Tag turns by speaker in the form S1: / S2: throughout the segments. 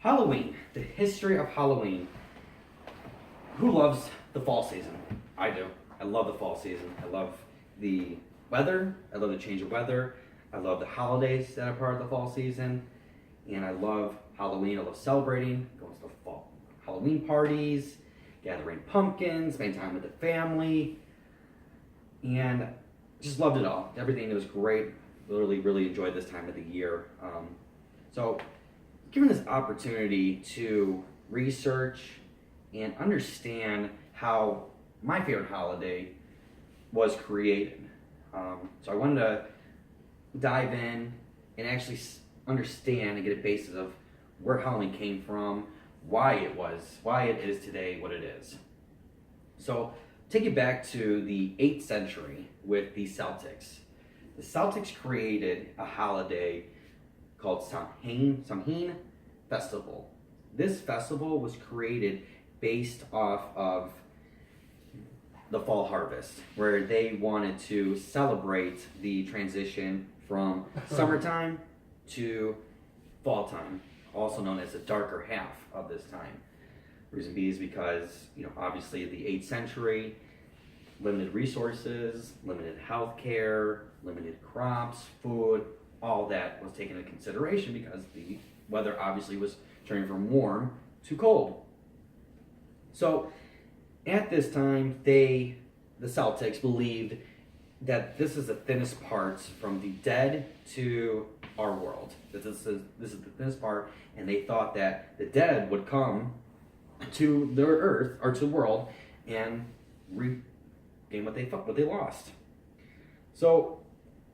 S1: Halloween, the history of Halloween. Who loves the fall season? I do. I love the fall season. I love the weather. I love the change of weather. I love the holidays that are part of the fall season. And I love Halloween. I love celebrating, going to the fall Halloween parties, gathering pumpkins, spending time with the family. And just loved it all. Everything was great. Really enjoyed this time of the year. So, given this opportunity to research and understand how my favorite holiday was created. So I wanted to dive in and actually understand and get a basis of where Halloween came from, why it is today what it is. So take you back to the 8th century with the Celtics. The Celtics created a holiday called Samhain Festival. This festival was created based off of the fall harvest, where they wanted to celebrate the transition from summertime to fall time, also known as the darker half of this time. Reason being is because, obviously the 8th century, limited resources, limited health care, limited crops, food, all that was taken into consideration because the weather obviously was turning from warm to cold. So at this time, the Celtics believed that this is the thinnest part from the dead to our world. That this is the thinnest part, and they thought that the dead would come to their earth or to the world and regain what they lost. So,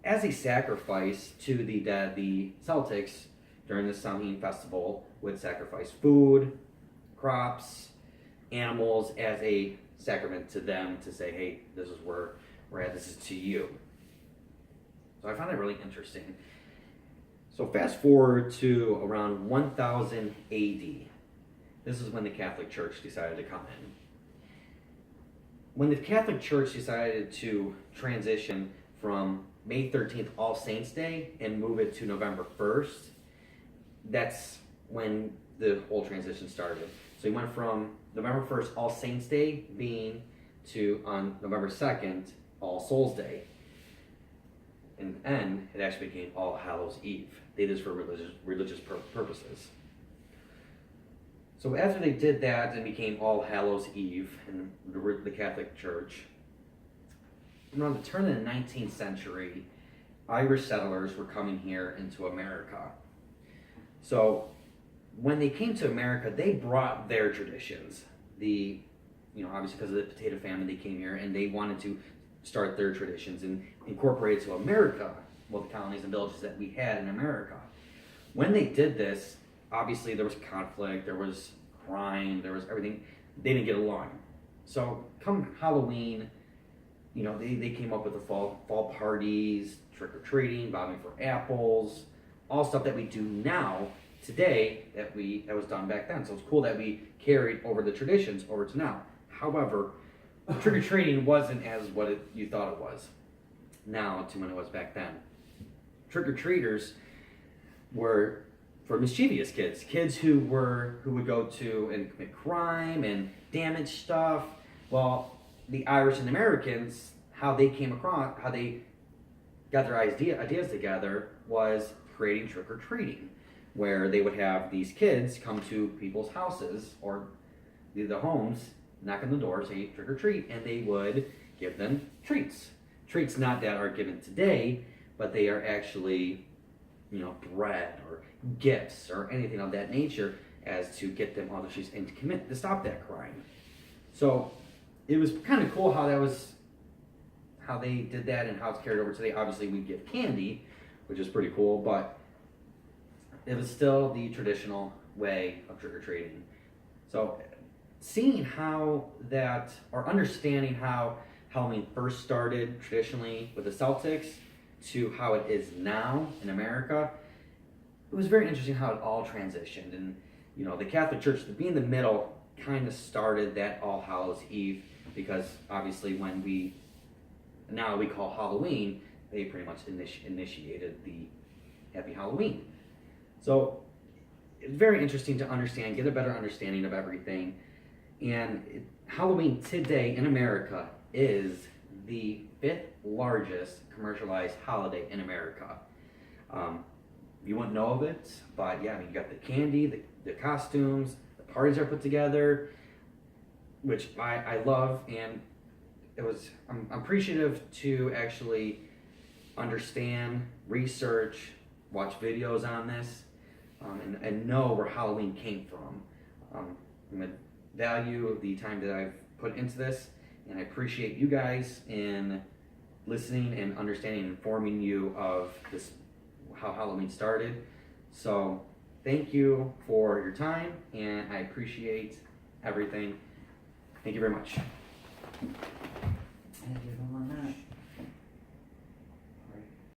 S1: as a sacrifice to the dead, the Celtics during the Samhain festival would sacrifice food, crops, animals as a sacrament to them to say, hey, this is where we're at, this is to you. So I found that really interesting. So fast forward to around 1000 AD. This is when the Catholic Church decided to come in. When the Catholic Church decided to transition from May 13th, All Saints Day, and move it to November 1st, that's when the whole transition started. So we went from November 1st, All Saints Day, being to on November 2nd, All Souls Day. And then it actually became All Hallows Eve. They did this for religious purposes. So after they did that, it became All Hallows Eve in the Catholic Church. Around the turn of the 19th century, Irish settlers were coming here into America. So when they came to America, they brought their traditions. Obviously because of the potato famine, they came here and they wanted to start their traditions and incorporate it to America, the colonies and villages that we had in America. When they did this, obviously there was conflict, there was crime, there was everything. They didn't get along. So come Halloween, they came up with the fall parties, trick-or-treating, bobbing for apples, all stuff that we do now, today, that was done back then. So it's cool that we carried over the traditions over to now. However, trick-or-treating wasn't as what you thought it was now to when it was back then. Trick-or-treaters were for mischievous kids who would go to and commit crime and damage stuff. Well, the Irish and Americans, how they got their ideas together was creating trick-or-treating, where they would have these kids come to people's houses or the homes, knock on the door, say trick-or-treat, and they would give them treats. Treats not that are given today, but they are actually, bread or gifts or anything of that nature as to get them on the streets and to stop that crime. So it was kind of cool how they did that and how it's carried over today. Obviously, we give candy, which is pretty cool, but it was still the traditional way of trick-or-treating. So seeing understanding how Halloween first started traditionally with the Celtics to how it is now in America, it was very interesting how it all transitioned. And, the Catholic Church, being the middle, kind of started that All Hallows Eve, because obviously when we call Halloween, they pretty much initiated the Happy Halloween. So it's very interesting to understand, get a better understanding of everything. And Halloween today in America is the 5th largest commercialized holiday in America. You wouldn't know of it, but yeah, I mean, you got the candy, the costumes, the parties are put together, which I love, and I'm appreciative to actually understand, research, watch videos on this, and know where Halloween came from. I'm gonna value the time that I've put into this, and I appreciate you guys in listening and understanding and informing you of this, how Halloween started. So thank you for your time, and I appreciate everything. Thank you very much.
S2: Thank you on that.